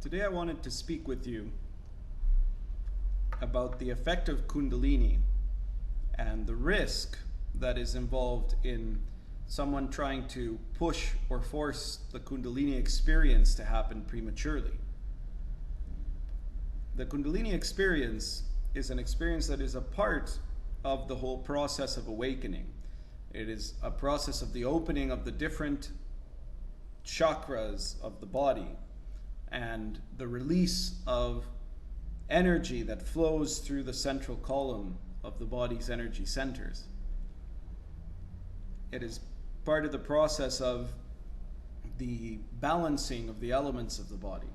Today I wanted to speak with you about the effect of Kundalini and the risk that is involved in someone trying to push or force the Kundalini experience to happen prematurely. The Kundalini experience is an experience that is a part of the whole process of awakening. It is a process of the opening of the different chakras of the body and the release of energy that flows through the central column of the body's energy centers. It is part of the process of the balancing of the elements of the body.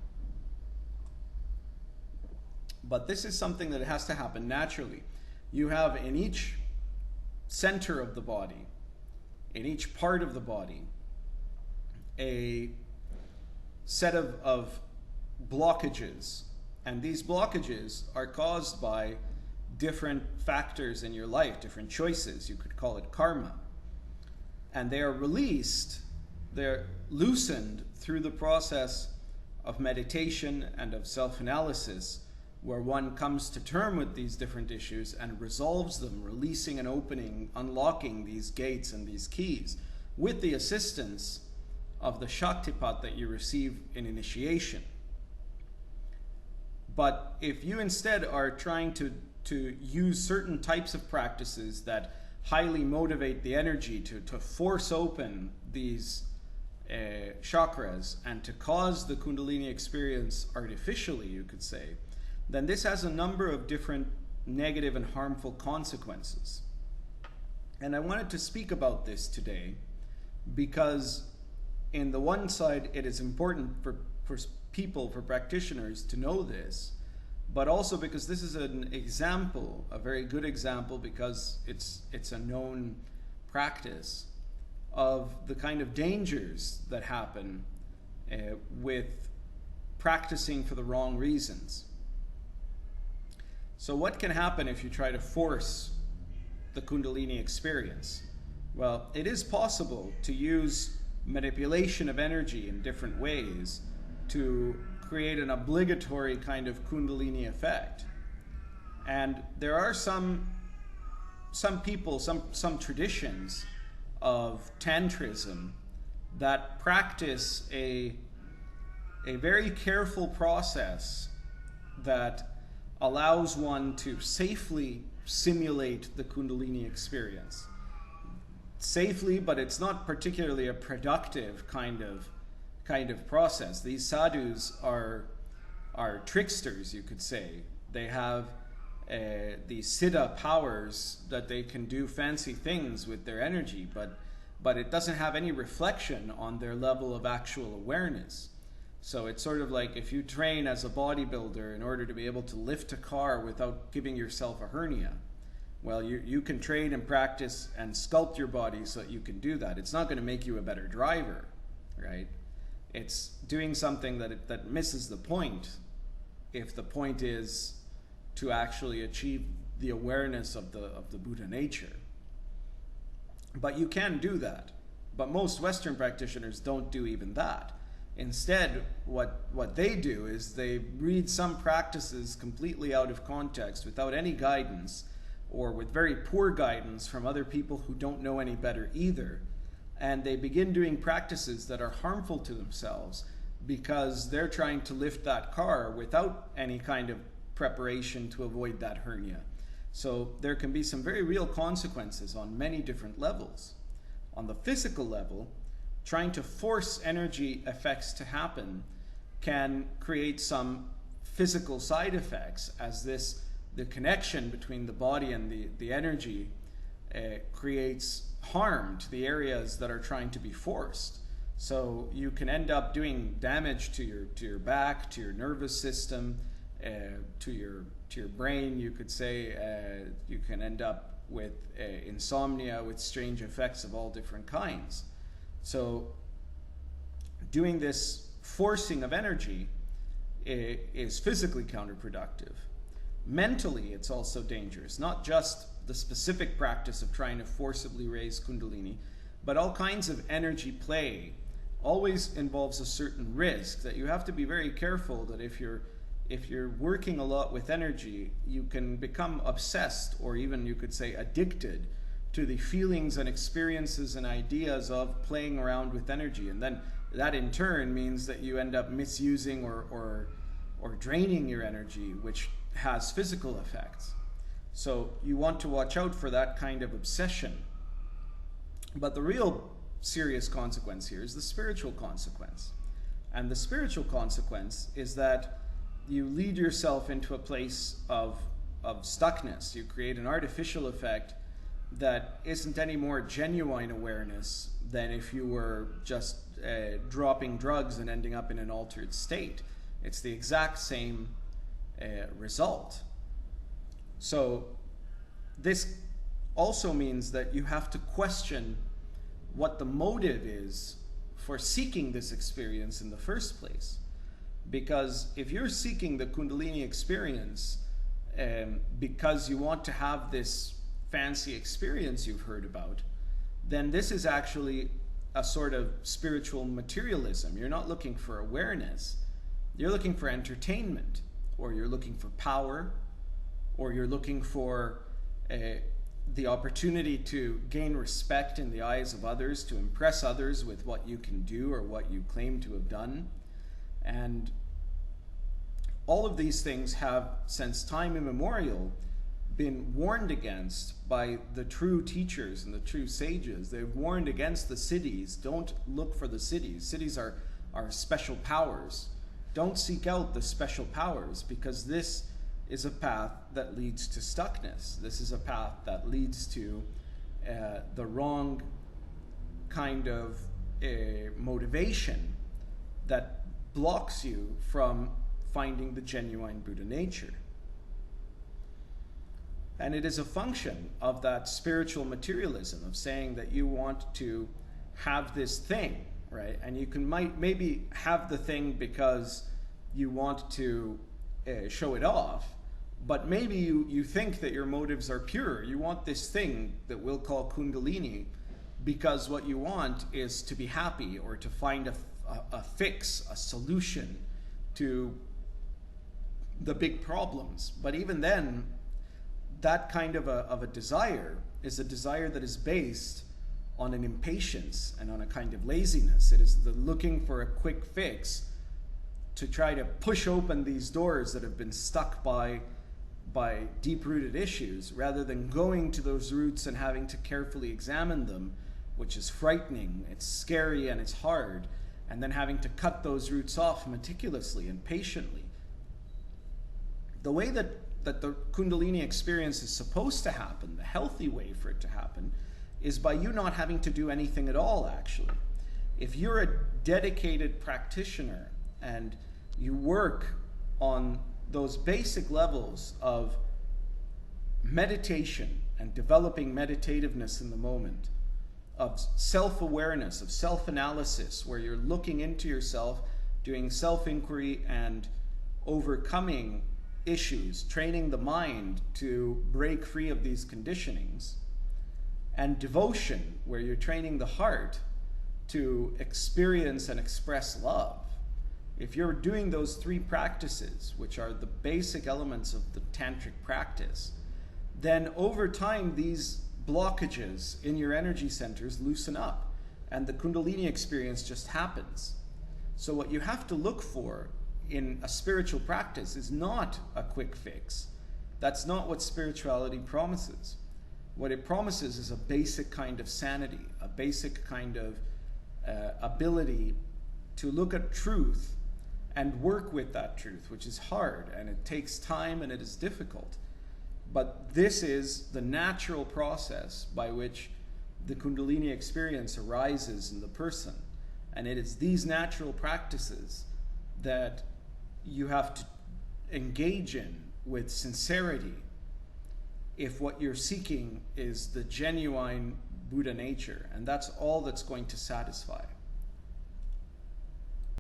But this is something that has to happen naturally. You have in each center of the body, in each part of the body, a set of blockages. And these blockages are caused by different factors in your life, different choices. You could call it karma. And they are released, they're loosened through the process of meditation and of self-analysis, where one comes to term with these different issues and resolves them, releasing and opening, unlocking these gates and these keys with the assistance of the Shaktipat that you receive in initiation. But if you instead are trying to use certain types of practices that highly motivate the energy to force open these chakras and to cause the Kundalini experience artificially, you could say, then this has a number of different negative and harmful consequences. And I wanted to speak about this today because in the one side, it is important for people, for practitioners to know this, but also because this is an example, a very good example, because it's a known practice of the kind of dangers that happen with practicing for the wrong reasons. So what can happen if you try to force the Kundalini experience? Well, it is possible to use manipulation of energy in different ways to create an obligatory kind of Kundalini effect. And there are some people, some traditions of Tantrism that practice a very careful process that allows one to safely simulate the Kundalini experience. Safely, but it's not particularly a productive kind of process. These sadhus are tricksters, you could say. They have these siddha powers that they can do fancy things with their energy, but it doesn't have any reflection on their level of actual awareness. So it's sort of like if you train as a bodybuilder in order to be able to lift a car without giving yourself a hernia. Well, you can train and practice and sculpt your body so that you can do that. It's not going to make you a better driver, right? It's doing something that misses the point if the point is to actually achieve the awareness of the Buddha nature. But you can do that. But most Western practitioners don't do even that. Instead, what they do is they read some practices completely out of context without any guidance, or with very poor guidance from other people who don't know any better either. And they begin doing practices that are harmful to themselves because they're trying to lift that car without any kind of preparation to avoid that hernia. So there can be some very real consequences on many different levels. On the physical level, trying to force energy effects to happen can create some physical side effects, as the connection between the body and the energy creates harm to the areas that are trying to be forced. So you can end up doing damage to your back, to your nervous system, to your brain. You could say you can end up with insomnia, with strange effects of all different kinds. So doing this forcing of energy is physically counterproductive. Mentally, it's also dangerous, not just the specific practice of trying to forcibly raise Kundalini, but all kinds of energy play always involves a certain risk, that you have to be very careful that if you're working a lot with energy, you can become obsessed, or even you could say addicted, to the feelings and experiences and ideas of playing around with energy. And then that in turn means that you end up misusing or draining your energy, which has physical effects. So you want to watch out for that kind of obsession. But the real serious consequence here is the spiritual consequence. And the spiritual consequence is that you lead yourself into a place of stuckness. You create an artificial effect that isn't any more genuine awareness than if you were just dropping drugs and ending up in an altered state. It's the exact same result. So this also means that you have to question what the motive is for seeking this experience in the first place. Because if you're seeking the Kundalini experience because you want to have this fancy experience you've heard about, then this is actually a sort of spiritual materialism. You're not looking for awareness. You're looking for entertainment, or you're looking for power, or you're looking for the opportunity to gain respect in the eyes of others, to impress others with what you can do or what you claim to have done. And all of these things have, since time immemorial, been warned against by the true teachers and the true sages. They've warned against the siddhis. Don't look for the siddhis. Siddhis are special powers. Don't seek out the special powers, because this is a path that leads to stuckness. This is a path that leads to the wrong kind of motivation that blocks you from finding the genuine Buddha nature. And it is a function of that spiritual materialism, of saying that you want to have this thing, right? And you might maybe have the thing because you want to show it off, but maybe you think that your motives are pure. You want this thing that we'll call Kundalini because what you want is to be happy, or to find a fix, a solution to the big problems. But even then, that kind of a desire is a desire that is based on an impatience and on a kind of laziness. It is the looking for a quick fix to try to push open these doors that have been stuck by deep-rooted issues, rather than going to those roots and having to carefully examine them, which is frightening, it's scary, and it's hard, and then having to cut those roots off meticulously and patiently. The way that the Kundalini experience is supposed to happen, the healthy way for it to happen, is by you not having to do anything at all, actually. If you're a dedicated practitioner and you work on those basic levels of meditation and developing meditativeness in the moment, of self-awareness, of self-analysis, where you're looking into yourself, doing self-inquiry and overcoming issues, training the mind to break free of these conditionings, and devotion, where you're training the heart to experience and express love. If you're doing those three practices, which are the basic elements of the tantric practice, then over time these blockages in your energy centers loosen up, and the Kundalini experience just happens. So what you have to look for in a spiritual practice is not a quick fix. That's not what spirituality promises. What it promises is a basic kind of sanity, a basic kind of ability to look at truth and work with that truth, which is hard, and it takes time, and it is difficult. But this is the natural process by which the Kundalini experience arises in the person. And it is these natural practices that you have to engage in with sincerity if what you're seeking is the genuine Buddha nature. And that's all that's going to satisfy.